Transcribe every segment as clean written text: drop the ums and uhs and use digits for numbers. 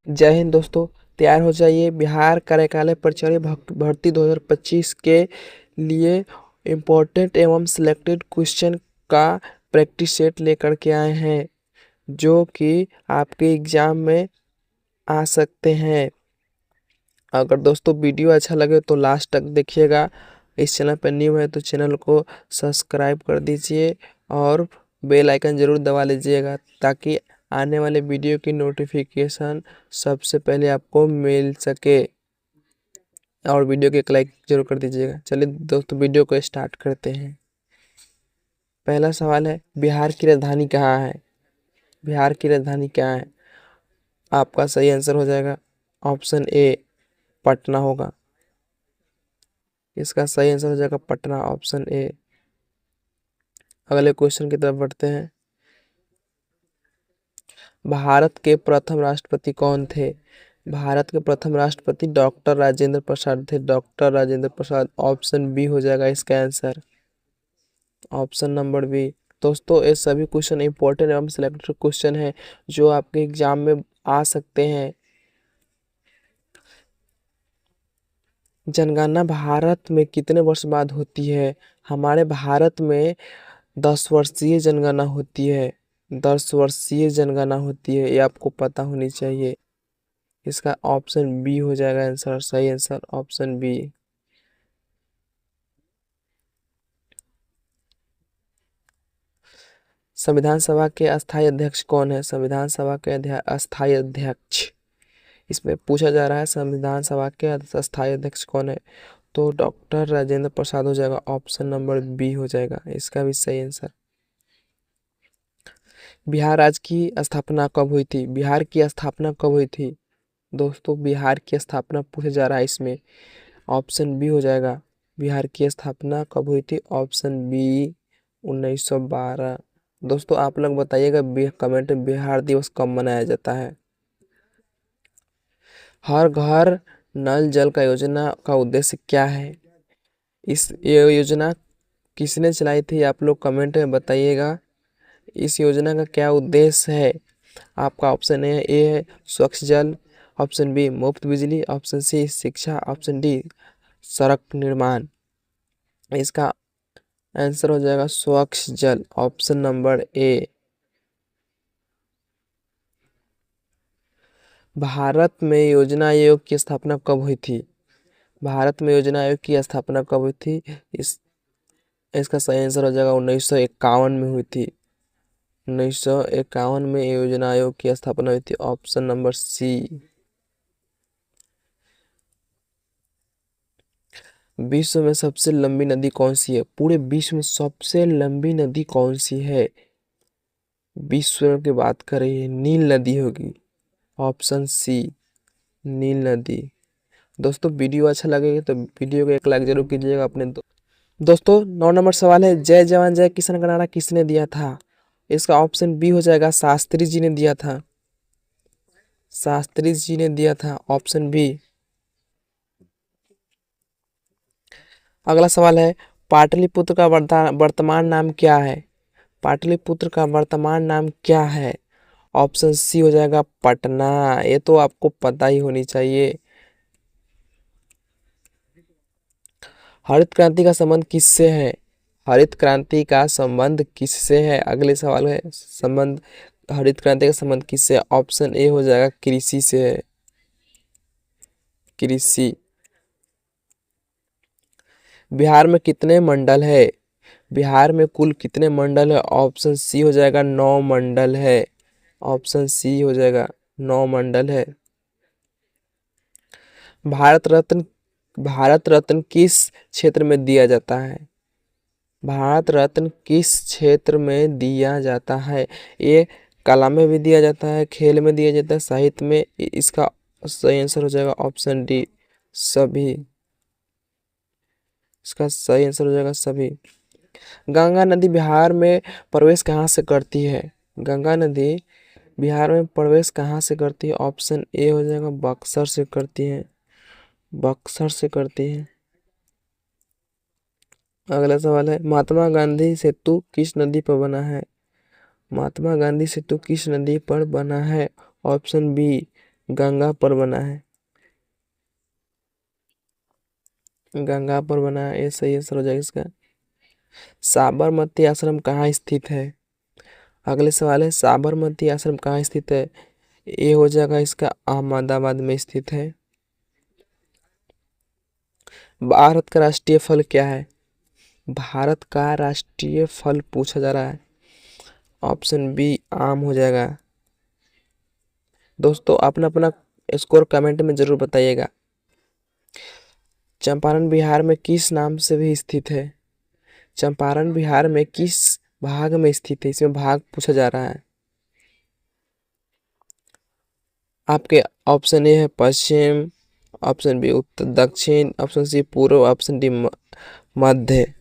जय हिंद दोस्तों। तैयार हो जाइए। बिहार कार्यकाल परिचारी भर्ती 2025 के लिए इम्पोर्टेंट एवं सिलेक्टेड क्वेश्चन का प्रैक्टिस सेट लेकर के आए हैं जो कि आपके एग्जाम में आ सकते हैं। अगर दोस्तों वीडियो अच्छा लगे तो लास्ट तक देखिएगा। इस चैनल पर न्यू है तो चैनल को सब्सक्राइब कर दीजिए और बेल आइकन ज़रूर दबा लीजिएगा ताकि आने वाले वीडियो की नोटिफिकेशन सबसे पहले आपको मिल सके। और वीडियो को एक लाइक जरूर कर दीजिएगा। चलिए दोस्तों वीडियो को स्टार्ट करते हैं। पहला सवाल है, बिहार की राजधानी कहाँ है? बिहार की राजधानी क्या है? आपका सही आंसर हो जाएगा ऑप्शन ए पटना होगा। इसका सही आंसर हो जाएगा पटना, ऑप्शन ए। अगले क्वेश्चन की तरफ बढ़ते हैं। भारत के प्रथम राष्ट्रपति कौन थे? भारत के प्रथम राष्ट्रपति डॉक्टर राजेंद्र प्रसाद थे। Doctor Rajendra Prasad, option B हो जाएगा इसका आंसर, ऑप्शन नंबर बी। दोस्तों ये सभी क्वेश्चन इंपॉर्टेंट एवं सिलेक्टेड क्वेश्चन है जो आपके एग्जाम में आ सकते हैं। जनगणना भारत में कितने वर्ष बाद होती है? हमारे भारत में 10 वर्षीय जनगणना होती है। 10 वर्षीय जनगणना होती है, ये आपको पता होनी चाहिए। इसका ऑप्शन बी हो जाएगा आंसर, सही आंसर ऑप्शन बी। संविधान सभा के अस्थायी अध्यक्ष कौन है? संविधान सभा के अस्थायी अध्यक्ष इसमें पूछा जा रहा है, संविधान सभा के अस्थायी अध्यक्ष कौन है? तो डॉक्टर राजेंद्र प्रसाद हो जाएगा, ऑप्शन नंबर बी हो जाएगा इसका भी सही आंसर। बिहार राज्य की स्थापना कब हुई थी? बिहार की स्थापना कब हुई थी? दोस्तों बिहार की स्थापना पूछा जा रहा है इसमें, ऑप्शन बी हो जाएगा। बिहार की स्थापना कब हुई थी? Option B 1912। दोस्तों आप लोग बताइएगा कमेंट में बिहार दिवस कब मनाया जाता है। हर घर नल जल का योजना का उद्देश्य क्या है? ये योजना किसने चलाई थी? आप लोग कमेंट में बताइएगा इस योजना का क्या उद्देश्य है। आपका ऑप्शन ए है स्वच्छ जल, ऑप्शन बी मुफ्त बिजली, ऑप्शन सी शिक्षा, ऑप्शन डी सड़क निर्माण। इसका आंसर हो जाएगा स्वच्छ जल, ऑप्शन नंबर ए। भारत में योजना आयोग की स्थापना कब हुई थी? भारत में योजना आयोग की स्थापना कब हुई थी? इसका सही आंसर हो जाएगा 1951 में हुई थी। 1951 में योजना आयोग की स्थापना हुई थी, ऑप्शन नंबर सी। विश्व में सबसे लंबी नदी कौन सी है? पूरे विश्व में सबसे लंबी नदी कौन सी है? विश्व की बात करें नील नदी होगी, ऑप्शन सी नील नदी। दोस्तों वीडियो अच्छा लगेगा तो वीडियो को एक लाइक जरूर कीजिएगा अपने दोस्तों 9 नंबर सवाल है, जय जवान जय किसान का नारा किसने दिया था? इसका ऑप्शन बी हो जाएगा शास्त्री जी ने दिया था, शास्त्री जी ने दिया था, ऑप्शन बी। अगला सवाल है, पाटलिपुत्र का वर्तमान नाम क्या है? पाटलिपुत्र का वर्तमान नाम क्या है? ऑप्शन सी हो जाएगा पटना। ये तो आपको पता ही होनी चाहिए। हरित क्रांति का संबंध किससे है? हरित क्रांति का संबंध किससे है? अगले सवाल है, संबंध हरित क्रांति का संबंध किससे? ऑप्शन ए हो जाएगा कृषि से है, कृषि। बिहार में कितने मंडल है? बिहार में कुल कितने मंडल है? ऑप्शन सी हो जाएगा 9 मंडल है, ऑप्शन सी हो जाएगा 9 मंडल है। भारत रत्न, भारत रत्न किस क्षेत्र में दिया जाता है? भारत रत्न किस क्षेत्र में दिया जाता है? ये कला में भी दिया जाता है, खेल में दिया जाता है, साहित्य में। इसका सही आंसर हो जाएगा ऑप्शन डी सभी। इसका सही आंसर हो जाएगा सभी। गंगा नदी बिहार में प्रवेश कहाँ से करती है? गंगा नदी बिहार में प्रवेश कहाँ से करती है? ऑप्शन ए हो जाएगा बक्सर से करती है, बक्सर से करती है। अगला सवाल है, महात्मा गांधी सेतु किस नदी पर बना है? महात्मा गांधी सेतु किस नदी पर बना है? ऑप्शन बी गंगा पर बना है। गंगा पर बना है, ये सही आंसर हो जाएगा इसका। साबरमती आश्रम कहाँ स्थित है? अगले सवाल है, साबरमती आश्रम कहाँ स्थित है? ये हो जाएगा इसका अहमदाबाद में स्थित है। भारत का राष्ट्रीय फल क्या है? भारत का राष्ट्रीय फल पूछा जा रहा है। ऑप्शन बी आम हो जाएगा। दोस्तों अपना अपना स्कोर कमेंट में जरूर बताइएगा। चंपारण बिहार में किस नाम से भी स्थित है? चंपारण बिहार में किस भाग में स्थित है? इसमें भाग पूछा जा रहा है। आपके ऑप्शन ए है पश्चिम, ऑप्शन बी उत्तर दक्षिण, ऑप्शन सी पूर्व, ऑप्शन डी मध्य।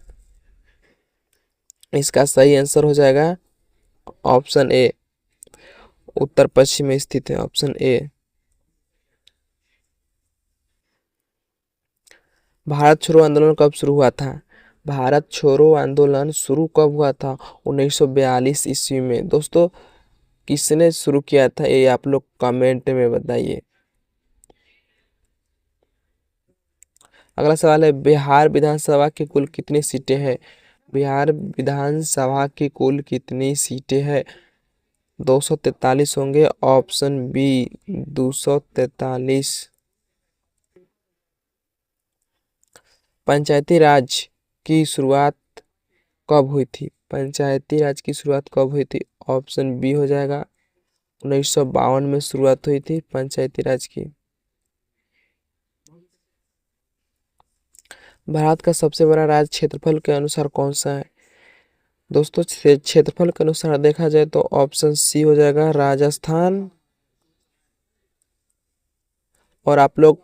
इसका सही आंसर हो जाएगा ऑप्शन ए, उत्तर पश्चिम में स्थित है, ऑप्शन ए। भारत छोड़ो आंदोलन कब शुरू हुआ था? भारत छोड़ो आंदोलन शुरू कब हुआ था? 1942 ईस्वी में। दोस्तों किसने शुरू किया था ये आप लोग कमेंट में बताइए। अगला सवाल है, बिहार विधानसभा की कुल कितनी सीटें हैं? बिहार विधानसभा की कुल कितनी सीटें हैं? 243 होंगे, ऑप्शन बी 243। पंचायती राज की शुरुआत कब हुई थी? पंचायती राज की शुरुआत कब हुई थी? ऑप्शन बी हो जाएगा 1952 में शुरुआत हुई थी पंचायती राज की। भारत का सबसे बड़ा राज्य क्षेत्रफल के अनुसार कौन सा है? दोस्तों क्षेत्रफल के अनुसार देखा जाए तो ऑप्शन सी हो जाएगा राजस्थान। और आप लोग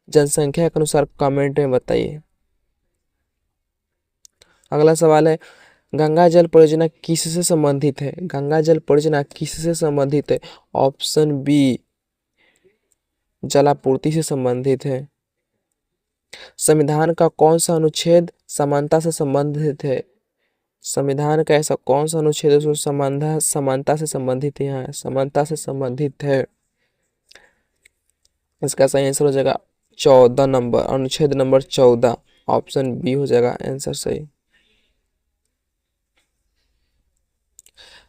जनसंख्या के अनुसार कमेंट में बताइए। अगला सवाल है, गंगा जल परियोजना किससे संबंधित है? गंगा जल परियोजना किससे संबंधित है? ऑप्शन बी जलापूर्ति से संबंधित है। संविधान का कौन सा अनुच्छेद समानता से संबंधित है? संविधान का ऐसा कौन सा अनुच्छेद है जो समानता से संबंधित है? यहाँ समानता से संबंधित है। इसका सही आंसर हो जाएगा 14 नंबर, अनुच्छेद नंबर 14, ऑप्शन बी हो जाएगा आंसर सही।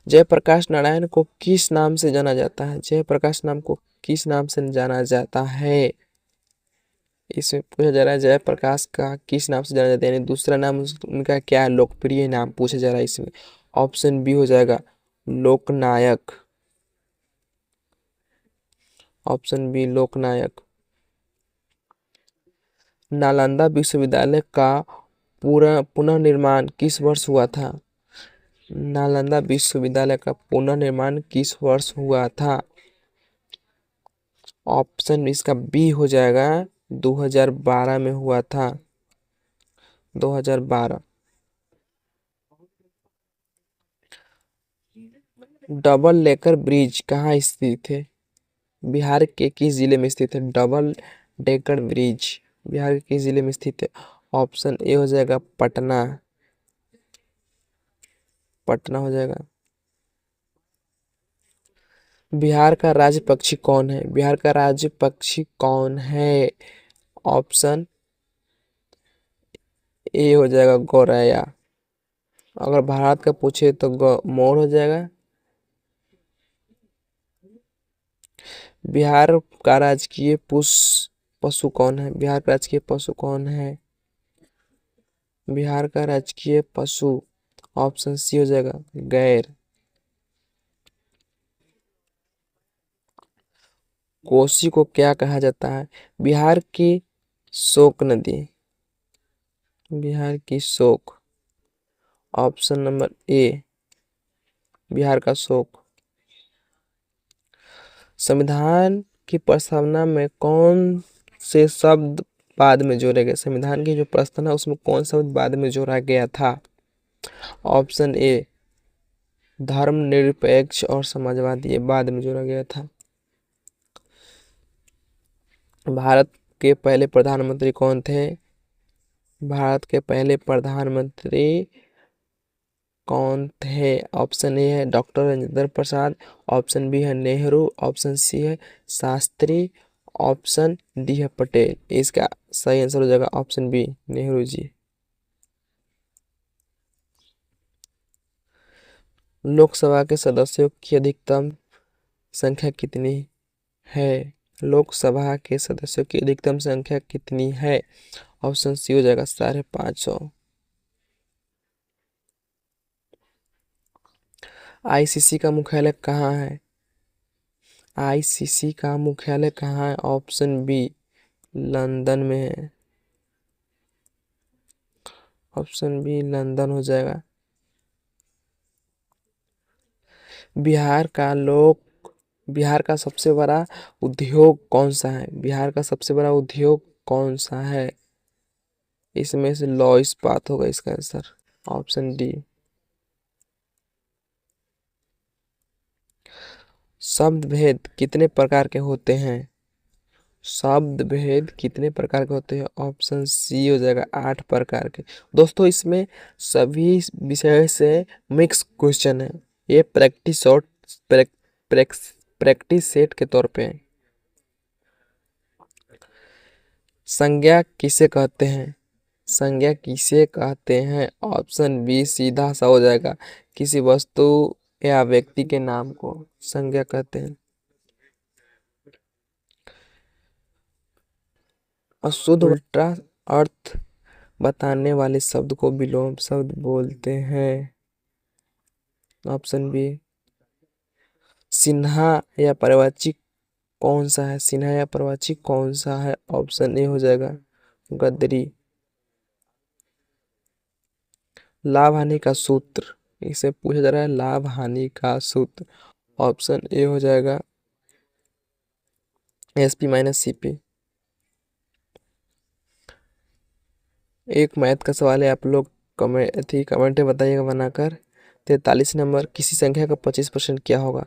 जयप्रकाश नारायण को किस नाम से जाना जाता है? जयप्रकाश नाम को किस नाम से जाना जाता है? इसमें पूछा जा रहा है जयप्रकाश का किस नाम से जाना जाता है, यानी दूसरा नाम उनका क्या है, लोकप्रिय नाम पूछा जा रहा है इसमें। ऑप्शन बी हो जाएगा लोकनायक, ऑप्शन बी लोकनायक। नालंदा विश्वविद्यालय का पूरा पुनर्निर्माण किस वर्ष हुआ था? नालंदा विश्वविद्यालय का पुनर्निर्माण किस वर्ष हुआ था? ऑप्शन इसका बी हो जाएगा 2012 में हुआ था, 2012। डबल डेकर ब्रिज कहाँ स्थित है? बिहार के किस जिले में स्थित है डबल डेकर ब्रिज? बिहार के किस जिले में स्थित है? ऑप्शन ए हो जाएगा पटना, पटना हो जाएगा। बिहार का राज्य पक्षी कौन है? बिहार का राज्य पक्षी कौन है? ऑप्शन ए हो जाएगा गौरैया। अगर भारत का पूछे तो मोर हो जाएगा। बिहार का राजकीय पशु कौन है? बिहार का राजकीय पशु कौन है? बिहार का राजकीय पशु ऑप्शन सी हो जाएगा गैर। कोसी को क्या कहा जाता है? बिहार की शोक नदी, बिहार की शोक, ऑप्शन नंबर ए बिहार का शोक। संविधान की प्रस्तावना में कौन से शब्द बाद में जोड़े गए? संविधान की जो प्रस्तावना उसमें कौन सा शब्द बाद में जोड़ा गया था? ऑप्शन ए धर्मनिरपेक्ष और समाजवादी, ये बाद में जोड़ा गया था। भारत के पहले प्रधानमंत्री कौन थे? भारत के पहले प्रधानमंत्री कौन थे? ऑप्शन ए है doctor Rajendra Prasad, option B है नेहरू, ऑप्शन सी है शास्त्री, ऑप्शन डी है पटेल। इसका सही आंसर हो जाएगा ऑप्शन बी, नेहरू जी। लोकसभा के सदस्यों की अधिकतम संख्या कितनी है? लोकसभा के सदस्यों की अधिकतम संख्या कितनी है? ऑप्शन सी हो जाएगा 550। आईसीसी का मुख्यालय कहाँ है? आईसीसी का मुख्यालय कहाँ है? ऑप्शन बी लंदन में है। ऑप्शन बी लंदन हो जाएगा। बिहार का सबसे बड़ा उद्योग कौन सा है? बिहार का सबसे बड़ा उद्योग कौन सा है? इसमें से लौह इस्पात होगा इसका आंसर, ऑप्शन डी। शब्द भेद कितने प्रकार के होते हैं? शब्द भेद कितने प्रकार के होते हैं? ऑप्शन सी हो जाएगा 8 प्रकार के। दोस्तों इसमें सभी विषय से मिक्स क्वेश्चन है। ये प्रैक्टिस सेट के तौर पे है। संज्ञा किसे कहते हैं? संज्ञा किसे कहते हैं? ऑप्शन बी सीधा सा हो जाएगा, किसी वस्तु या व्यक्ति के नाम को संज्ञा कहते हैं। अशुद्ध उल्टा अर्थ बताने वाले शब्द को विलोम शब्द बोलते हैं। Option B. सिन्हा या पर्वतची कौन सा है? सिन्हा या पर्वतची कौन सा है? ऑप्शन ए हो जाएगा गद्री। लाभ हानि का सूत्र, इसे पूछा जा रहा है लाभ हानि का सूत्र। ऑप्शन ए हो जाएगा SP माइनस CP। एक मैथ का सवाल है, आप लोग कमेंट में बताइएगा बनाकर। 43 नंबर, किसी संख्या का 25% क्या होगा?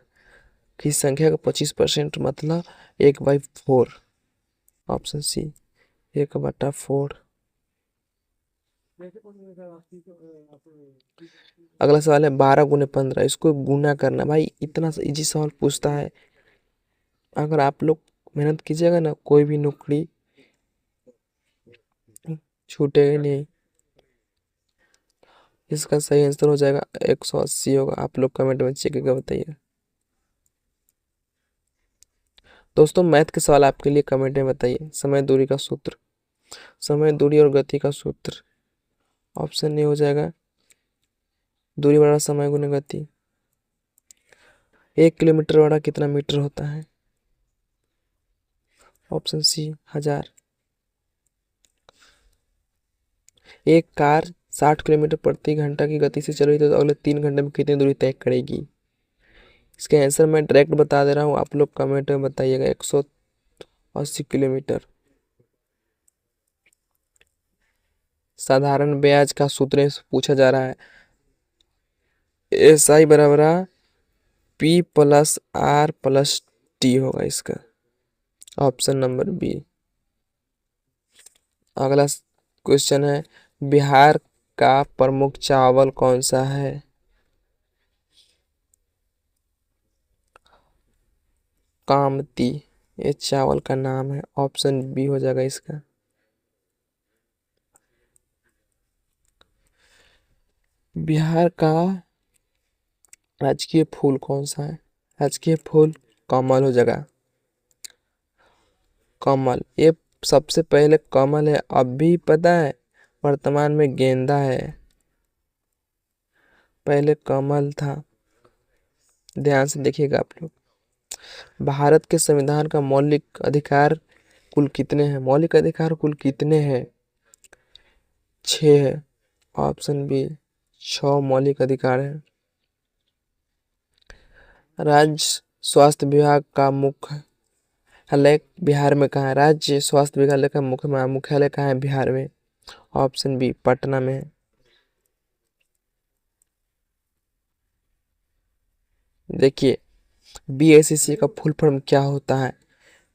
किसी संख्या का 25% मतलब 1/4। Option C 1/4। अगला सवाल है 12 गुने 15, इसको गुना करना। भाई इतना इजी सवाल पूछता है, अगर आप लोग मेहनत कीजिएगा ना कोई भी नौकरी छूटेगी नहीं। इसका सही आंसर हो जाएगा 180 होगा। आप लोग कमेंट में चेक करके बताइए। दोस्तों मैथ के सवाल आपके लिए कमेंट में बताइए। समय दूरी का सूत्र, समय दूरी और गति का सूत्र। ऑप्शन ए हो जाएगा दूरी बड़ा समय गुना गति। 1 किलोमीटर बड़ा कितना मीटर होता है? Option C 1000। एक कार 60 किलोमीटर प्रति घंटा की गति से चल रही तो अगले 3 घंटे में कितनी दूरी तय करेगी? इसका आंसर मैं डायरेक्ट बता दे रहा हूँ, आप लोग कमेंट में बताइएगा। 180 किलोमीटर। साधारण ब्याज का सूत्र पूछा जा रहा है। SI बराबर P+R+T होगा इसका, ऑप्शन नंबर बी। अगला क्वेश्चन है बिहार का प्रमुख चावल कौन सा है? कामती, ये चावल का नाम है। ऑप्शन बी हो जाएगा इसका। बिहार का राजकीय फूल कौन सा है? राजकीय फूल कमल हो जाएगा। कमल, ये सबसे पहले कमल है, अभी पता है वर्तमान में गेंदा है, पहले कमल था। ध्यान से देखिएगा आप लोग। भारत के संविधान का मौलिक अधिकार कुल कितने हैं? मौलिक अधिकार कुल कितने हैं? 6 है। ऑप्शन बी 6 मौलिक अधिकार है। राज्य स्वास्थ्य विभाग का मुख्यालय बिहार में कहाँ है? राज्य स्वास्थ्य विभाग का मुख्यालय कहाँ है बिहार में? ऑप्शन बी पटना में है। देखिए BSCC का फुल फॉर्म क्या होता है?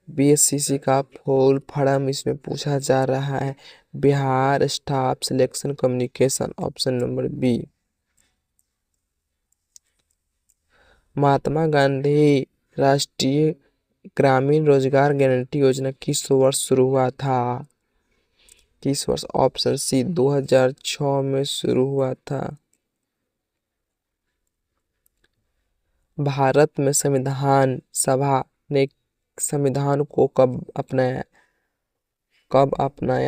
BSCC का फुल फॉर्म इसमें पूछा जा रहा है Bihar staff selection communication, option number B. Mahatma Gandhi राष्ट्रीय ग्रामीण रोजगार गारंटी योजना किस वर्ष शुरू हुआ था? किस वर्ष? ऑप्शन सी 2006 में शुरू हुआ था। भारत में संविधान सभा ने संविधान को कब अपनाया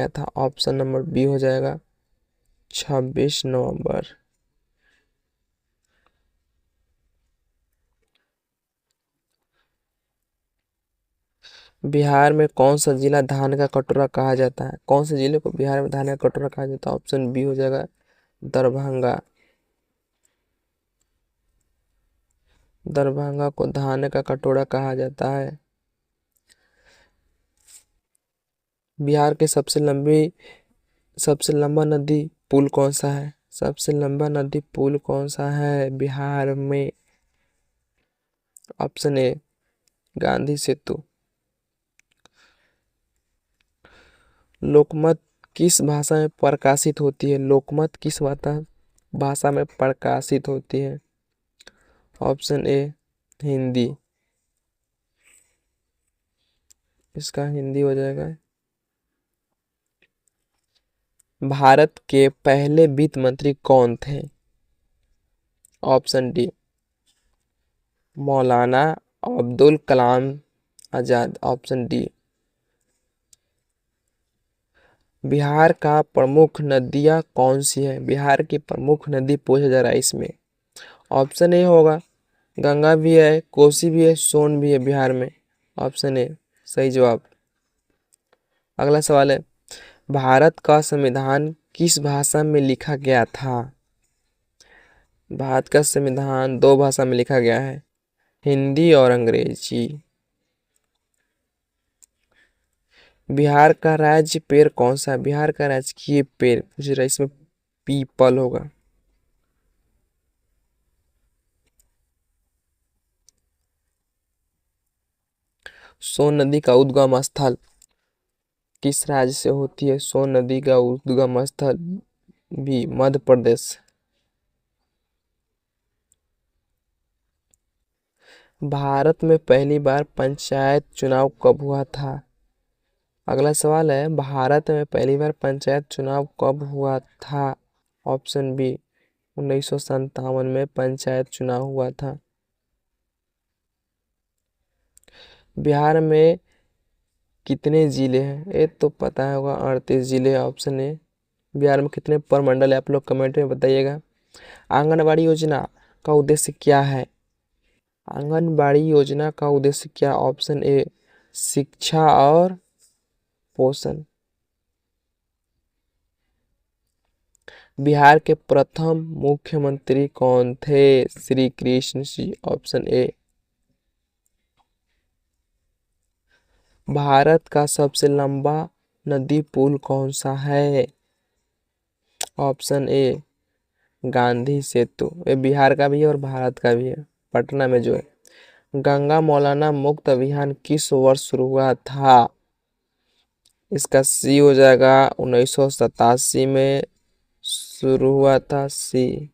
था? ऑप्शन नंबर बी हो जाएगा 26 नवंबर। बिहार में कौन सा जिला धान का कटोरा कहा जाता है? कौन से जिले को बिहार में धान का कटोरा कहा जाता है? ऑप्शन बी हो जाएगा दरभंगा। दरभंगा को धान का कटोरा कहा जाता है। बिहार के सबसे लंबा नदी पुल कौन सा है? सबसे लंबा नदी पुल कौन सा है बिहार में? ऑप्शन ए गांधी सेतु। लोकमत किस भाषा में प्रकाशित होती है? लोकमत किस भाषा में प्रकाशित होती है? ऑप्शन ए हिंदी। इसका हिंदी हो जाएगा। भारत के पहले वित्त मंत्री कौन थे? Option D Maulana Abdul Kalam Azad. Option D. Bihar का प्रमुख नदियाँ कौन सी है? बिहार की प्रमुख नदी पूछा जा रहा है इसमें। ऑप्शन ए होगा गंगा भी है, कोसी भी है, सोन भी है बिहार में। ऑप्शन ए सही जवाब। अगला सवाल है भारत का संविधान किस भाषा में लिखा गया था? भारत का संविधान दो भाषा में लिखा गया है, हिंदी और अंग्रेजी। बिहार का राज्य पेड़ कौन सा है? बिहार का राजकीय पेड़ पूछ रहा है, इसमें पीपल होगा। सोन नदी का उद्गम स्थल किस राज्य से होती है? सोन नदी का उद्गम स्थल भी मध्य प्रदेश। भारत में पहली बार पंचायत चुनाव कब हुआ था? अगला सवाल है भारत में पहली बार पंचायत चुनाव कब हुआ था? ऑप्शन बी 1957 में पंचायत चुनाव हुआ था। बिहार में कितने जिले हैं? ये तो पता होगा 38 जिले। Option A. बिहार में कितने प्रमंडल है? आप लोग कमेंट में बताइएगा। आंगनबाड़ी योजना का उद्देश्य क्या है? आंगनबाड़ी योजना का उद्देश्य क्या? ऑप्शन ए शिक्षा और पोषण। बिहार के प्रथम मुख्यमंत्री कौन थे? श्री कृष्ण जी। Option A. भारत का सबसे लंबा नदी पुल कौन सा है? Option A Gandhi Setu. ये बिहार का भी है और भारत का भी है, पटना में जो है। गंगा मौलाना मुक्त अभियान किस वर्ष शुरू हुआ था? इसका सी हो जाएगा 1987 में शुरू हुआ था, सी।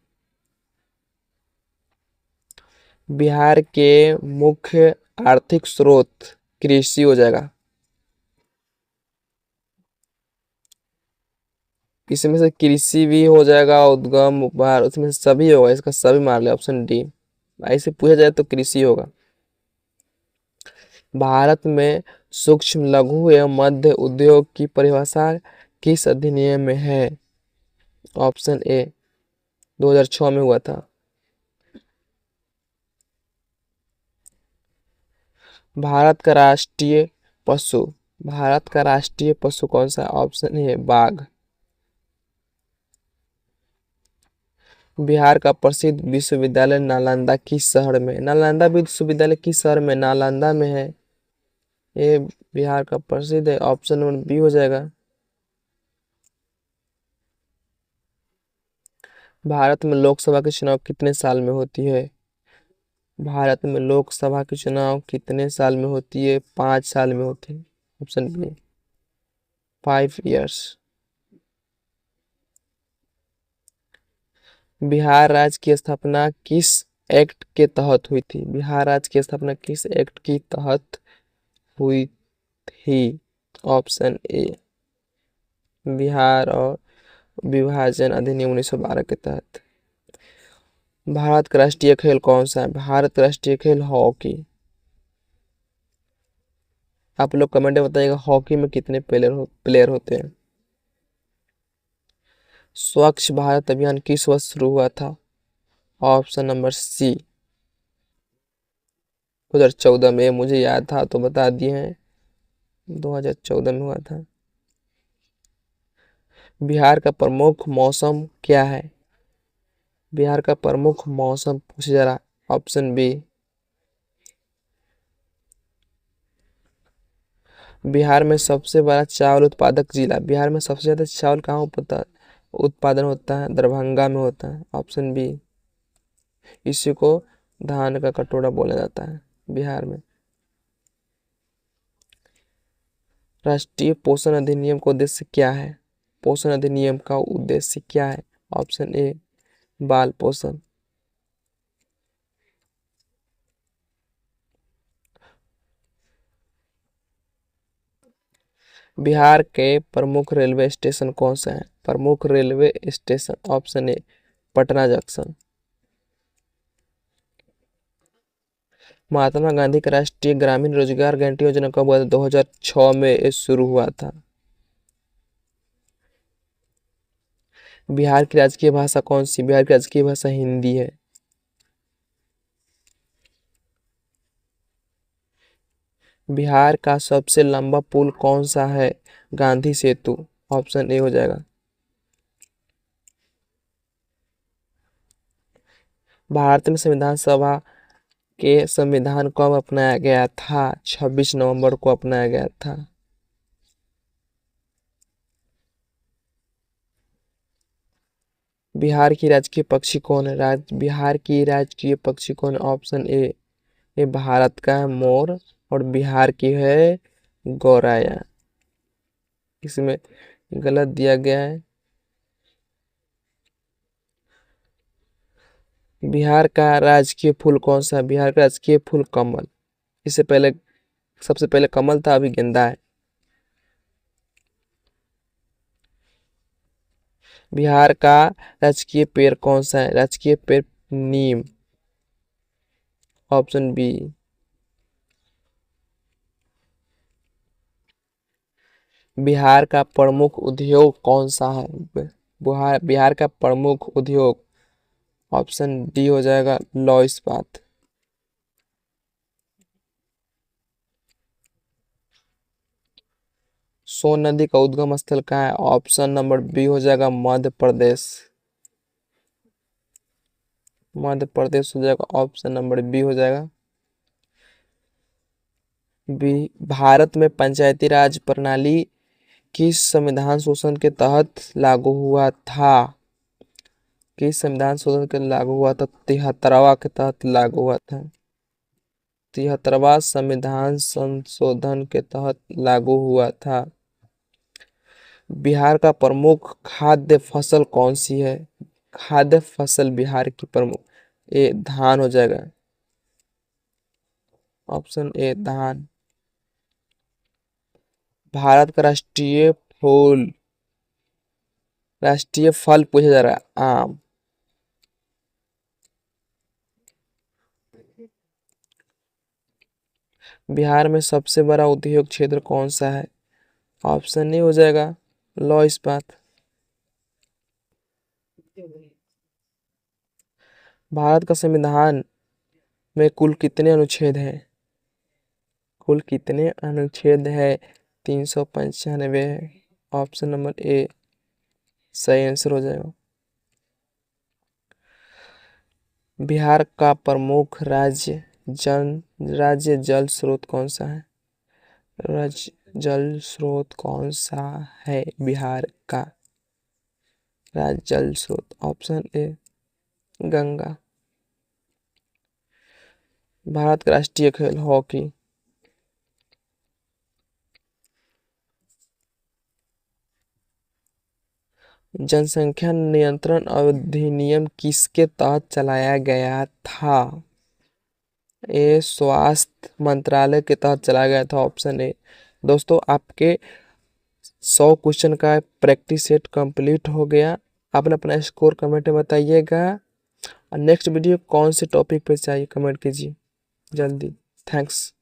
बिहार के मुख्य आर्थिक स्रोत कृषि हो जाएगा। इसमें से कृषि भी हो जाएगा, उद्गम उपहार, उसमें सभी होगा, इसका सभी मार ले। Option D. ऐसे पूछा जाए तो कृषि होगा। भारत में सूक्ष्म लघु एवं मध्य उद्योग की परिभाषा किस अधिनियम में है? ऑप्शन ए 2006 में हुआ था। भारत का राष्ट्रीय पशु भारत का राष्ट्रीय पशु कौन सा है? ऑप्शन ए बाघ। बिहार का प्रसिद्ध विश्वविद्यालय नालंदा किस शहर में? नालंदा विश्वविद्यालय किस शहर में? नालंदा में है। ये बिहार का प्रसिद्ध है। ऑप्शन नंबर बी हो जाएगा। भारत में लोकसभा के चुनाव कितने साल में होती है? भारत में लोकसभा के चुनाव कितने साल में होती है? 5 साल में होती है। Option B 5 years. बिहार राज्य की स्थापना किस एक्ट के तहत हुई थी? बिहार राज्य की स्थापना किस एक्ट के तहत हुई थी? ऑप्शन ए बिहार और विभाजन अधिनियम 1912 के तहत। भारत का राष्ट्रीय खेल कौन सा है? भारत का राष्ट्रीय खेल हॉकी। आप लोग कमेंट में बताइएगा हॉकी में कितने प्लेयर होते हैं। स्वच्छ भारत अभियान किस वर्ष शुरू हुआ था? ऑप्शन नंबर सी 2014 में। मुझे याद था तो बता दिए हैं, 2014 में हुआ था। बिहार का प्रमुख मौसम क्या है? बिहार का प्रमुख मौसम पूछे जरा। ऑप्शन बी बिहार में सबसे बड़ा चावल उत्पादक जिला। बिहार में सबसे ज्यादा चावल कहाँ उत्पादन होता है? दरभंगा में होता है। Option B. इसी को धान का कटोरा बोला जाता है बिहार में। राष्ट्रीय पोषण अधिनियम का उद्देश्य क्या है? पोषण अधिनियम का उद्देश्य क्या है? ऑप्शन ए बाल पोषण। बिहार के प्रमुख रेलवे स्टेशन कौन सा है? प्रमुख railway station. Option A Patna junction. Mahatma Gandhi का राष्ट्रीय ग्रामीण रोजगार गारंटी योजना कब हुआ था? 2006 में ये शुरू हुआ था। बिहार की राजकीय भाषा कौन सी? बिहार की राजकीय भाषा हिंदी है। बिहार का सबसे लंबा पुल कौन सा है? गांधी सेतु। ऑप्शन ए हो जाएगा। भारत में संविधान सभा के संविधान कब अपनाया गया था? 26 नवंबर को अपनाया गया था। बिहार की राजकीय पक्षी कौन है? बिहार की राजकीय पक्षी कौन है? ऑप्शन ए ये भारत का है मोर और बिहार की है गौराया। इसमें गलत दिया गया है। बिहार का राजकीय फूल कौन सा है? बिहार का राजकीय फूल कमल। इससे पहले सबसे पहले कमल था, अभी गेंदा है। बिहार का राजकीय पेड़ कौन सा है? राजकीय पेड़ नीम। Option B. बिहार का प्रमुख उद्योग कौन सा है? बिहार का प्रमुख उद्योग। ऑप्शन डी हो जाएगा लौह इस्पात। सोन नदी का उद्गम स्थल कहाँ है? ऑप्शन नंबर बी हो जाएगा मध्य प्रदेश। मध्य प्रदेश हो जाएगा। ऑप्शन नंबर बी हो जाएगा। बी। भारत में पंचायती राज प्रणाली किस संविधान शोषण के तहत लागू हुआ था? किस संविधान शोधन के लागू हुआ था? 73वां के तहत लागू हुआ था। 73वां संविधान संशोधन के तहत लागू हुआ था। बिहार का प्रमुख खाद्य फसल कौन सी है? खाद्य फसल बिहार की प्रमुख ए धान हो जाएगा। ऑप्शन ए धान। भारत का राष्ट्रीय फल पूछा जा रहा है आम। बिहार में सबसे बड़ा उद्योग क्षेत्र कौन सा है? ऑप्शन ए हो जाएगा लौह इस्पात। भारत का संविधान में कुल कितने अनुच्छेद हैं? कुल कितने अनुच्छेद है? 395 है। ऑप्शन नंबर ए सही आंसर हो जाएगा। बिहार का प्रमुख राज्य जल स्रोत कौन सा है? राज्य जल स्रोत कौन सा है बिहार का? राज्य जल स्रोत। Option A Ganga. भारत का राष्ट्रीय खेल हॉकी। जनसंख्या नियंत्रण अधिनियम किसके तहत चलाया गया था? ये स्वास्थ्य मंत्रालय के तहत चलाया गया था, ऑप्शन ए। दोस्तों आपके 100 क्वेश्चन का प्रैक्टिस सेट कंप्लीट हो गया। आपने अपना स्कोर कमेंट में बताइएगा। नेक्स्ट वीडियो कौन से टॉपिक पे चाहिए कमेंट कीजिए जल्दी। थैंक्स।